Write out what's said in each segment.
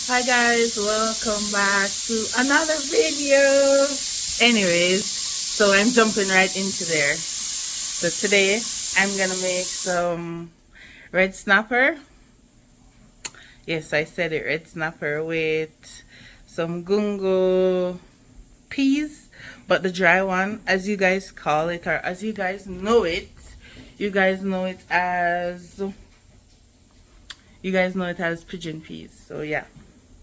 Hi guys, welcome back to another video. Anyways, so I'm jumping right into there. So today I'm gonna make some red snapper. Yes, I said it, red snapper with some gungo peas, but the dry one, as you guys call it, or as you guys know it. You guys know it as pigeon peas. So yeah.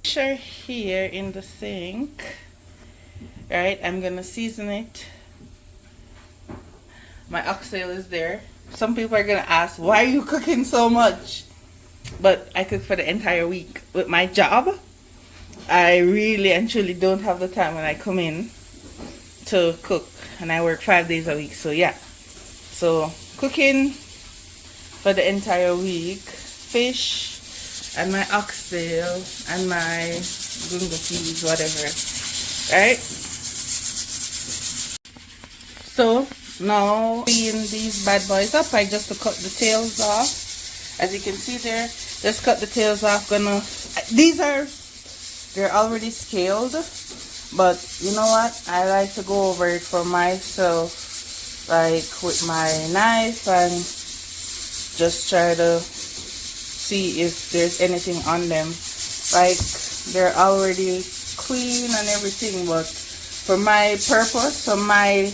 Sure, here in the sink, right? I'm gonna season it. My oxtail is there. Some people are gonna ask, why are you cooking so much? But I cook for the entire week. With my job, I really and truly don't have the time when I come in to cook, and I work 5 days a week. So yeah, so cooking for the entire week, fish and my oxtail and my gungo peas, whatever, right? So now clean these bad boys up. I just cut the tails off, as you can see there. Just cut the tails off. They're already scaled, but you know what, I like to go over it for myself, like with my knife, and just try to see if there's anything on them. Like, they're already clean and everything, but for my purpose, for my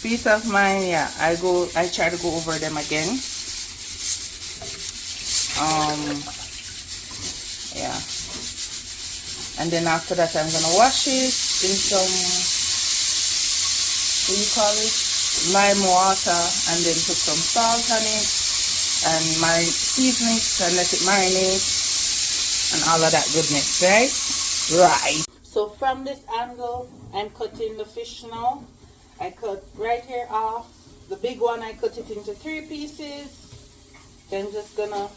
peace of mind, yeah, I try to go over them again. Yeah, and then after that I'm gonna wash it in some, what do you call it, lime water, and then put some salt on it and my seasonings and let it marinate and all of that goodness, right? So from this angle, I'm cutting the fish now. I cut right here off. The big one, I cut it into 3 pieces. Then just gonna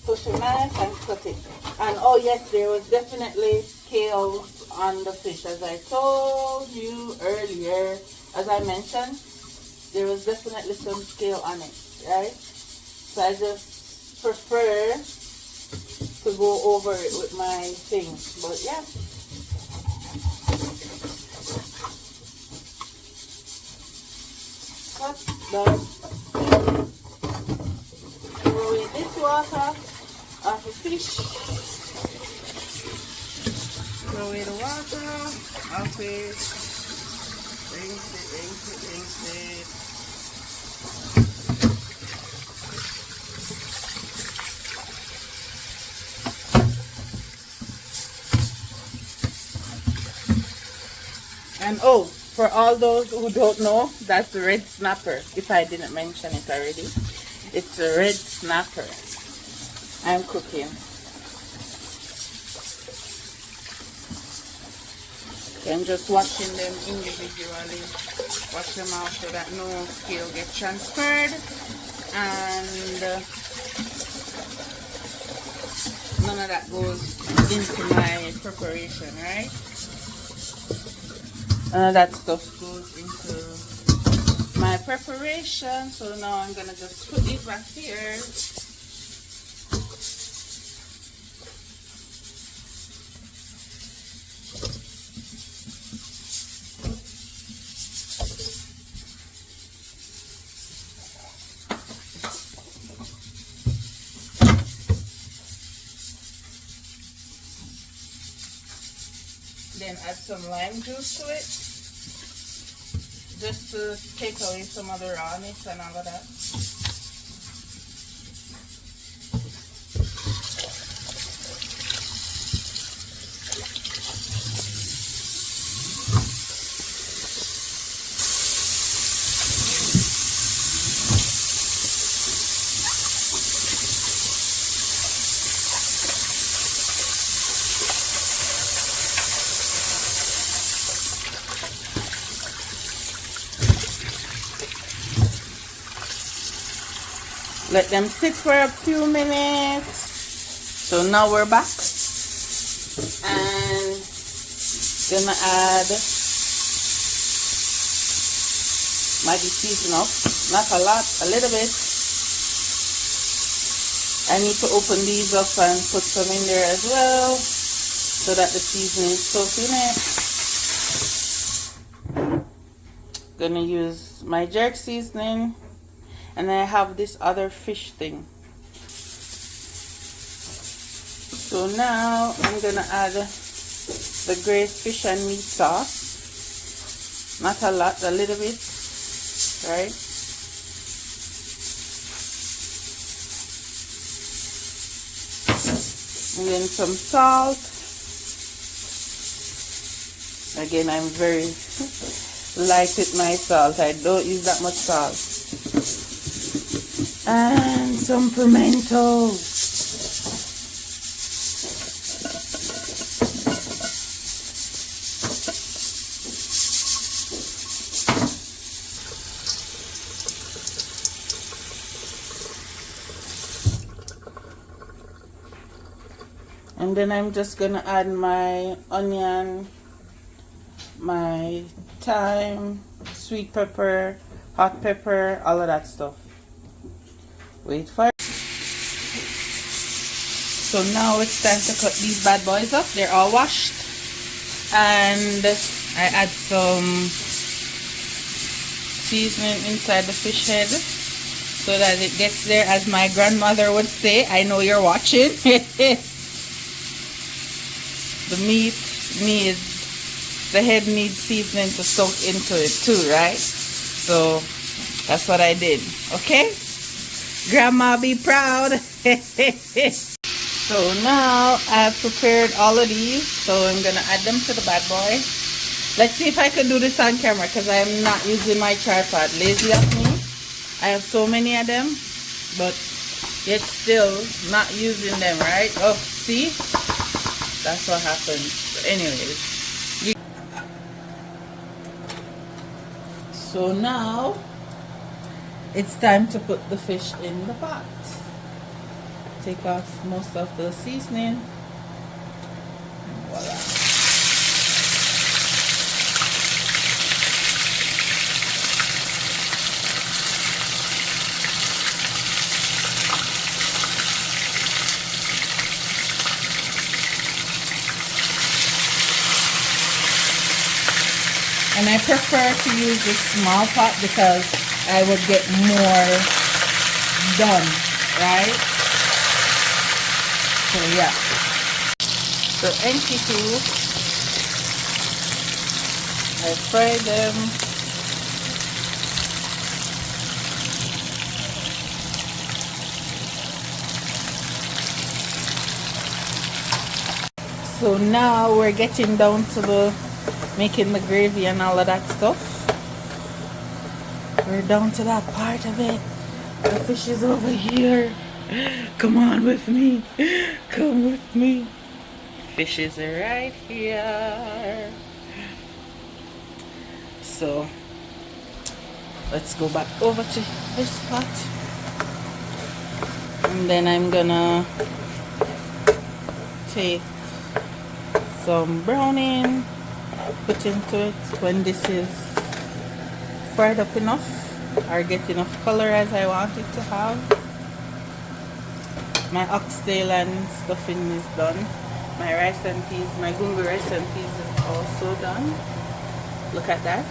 push a knife and cut it. And oh yes, there was definitely scales on the fish, as I told you earlier. As I mentioned, there was definitely some scale on it, right? So I just prefer to go over it with my thing. But yeah. Cut, done. Throw away this water off the fish. Throw away the water off it. Rinse it. And oh, for all those who don't know, that's the red snapper. If I didn't mention it already, it's a red snapper I'm cooking. I'm just washing them individually. Wash them out so that no scale gets transferred, and none of that goes into my preparation, right? That stuff goes into my preparation. So now I'm gonna just put it back here. Then add some lime juice to it, just to take away some of the rawness and all of that. Let them sit for a few minutes. So now we're back, and gonna add Maggi season up, not a lot, a little bit. I need to open these up and put some in there as well. so that the seasoning soaks in it. Gonna use my jerk seasoning, and then I have this other fish thing. So now I'm gonna add the braised fish and meat sauce. Not a lot, a little bit, right? And then some salt. Again, I'm very light with my salt. I don't use that much salt. And some pimento. And then I'm just gonna add my onion, my thyme, sweet pepper, hot pepper, all of that stuff. Wait for it. So now it's time to cut these bad boys up. They're all washed. And I add some seasoning inside the fish head so that it gets there, as my grandmother would say. I know you're watching. The meat needs, the head needs seasoning to soak into it too, right? So that's what I did. Okay? Grandma, be proud. So now I've prepared all of these, so I'm gonna add them to the bad boy. Let's see if I can do this on camera, because I am not using my tripod. Lazy of me. I have so many of them, but yet still not using them, right? Oh, see? That's what happens. So anyways. So now it's time to put the fish in the pot. Take off most of the seasoning. And voila. And I prefer to use this small pot because I would get more done, right? So yeah. So empty too. I fry them. So now we're getting down to the making the gravy and all of that stuff. We're down to that part of it. The fish is over here. Come on with me. Come with me. Fish is right here. So let's go back over to this pot. And then I'm gonna take some browning, put into it when this is fried up enough or get enough color as I want it to have. My oxtail and stuffing is done. My rice and peas, my gungo rice and peas is also done. Look at that.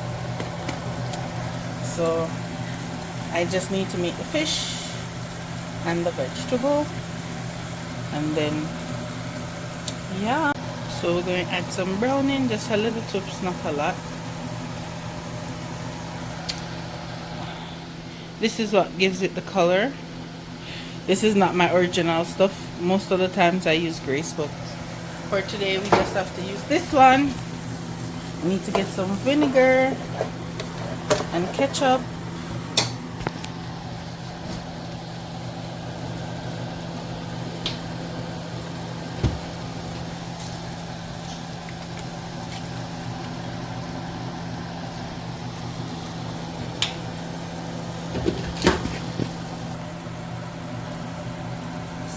So I just need to make the fish and the vegetable, and then yeah. So we're going to add some browning, just a little tips, not a lot. This is what gives it the color. This is not my original stuff. Most of the times I use Grace, but for today we just have to use this one. We need to get some vinegar and ketchup.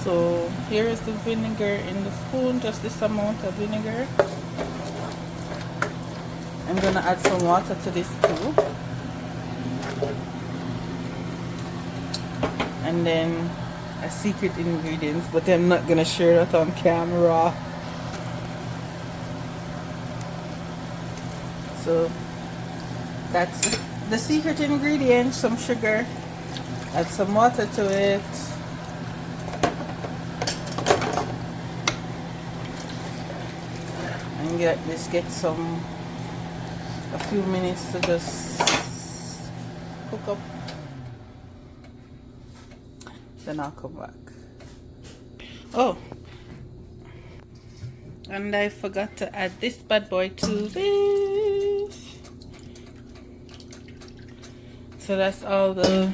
So here is the vinegar in the spoon, just this amount of vinegar. I'm gonna add some water to this too. And then a secret ingredient, but I'm not gonna share that on camera. So that's the secret ingredient, some sugar. Add some water to it. And get a few minutes to just cook up. Then I'll come back. Oh, and I forgot to add this bad boy to this. So that's all the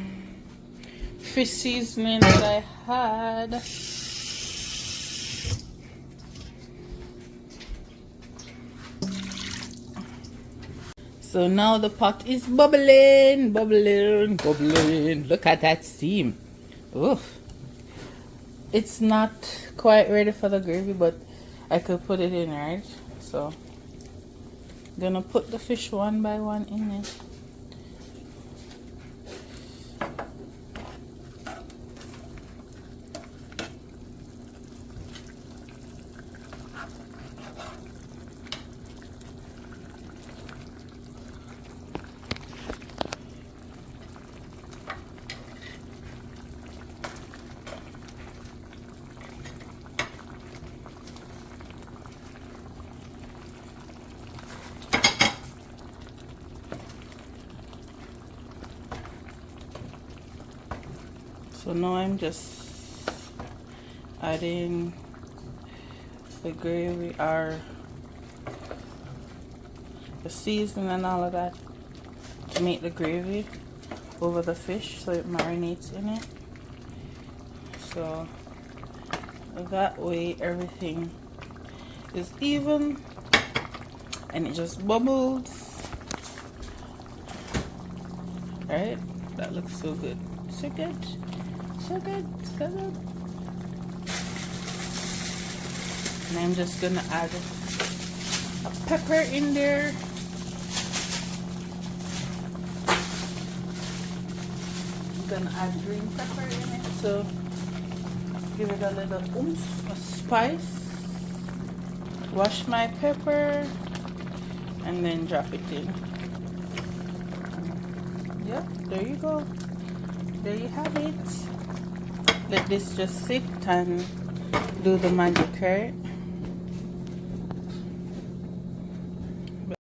fish seasoning that I had. So now the pot is bubbling, bubbling, bubbling. Look at that steam. Oof. It's not quite ready for the gravy, but I could put it in, right? So I'm gonna put the fish one by one in it. So now I'm just adding the gravy or the seasoning and all of that to make the gravy over the fish so it marinates in it. So that way everything is even and it just bubbles. Right? That looks so good. So good. So good, so good. And I'm just gonna add a pepper in there. I'm gonna add green pepper in it, so give it a little oomph of spice. Wash my pepper and then drop it in. Yep, there you go. There you have it. Let this just sit and do the magic, right?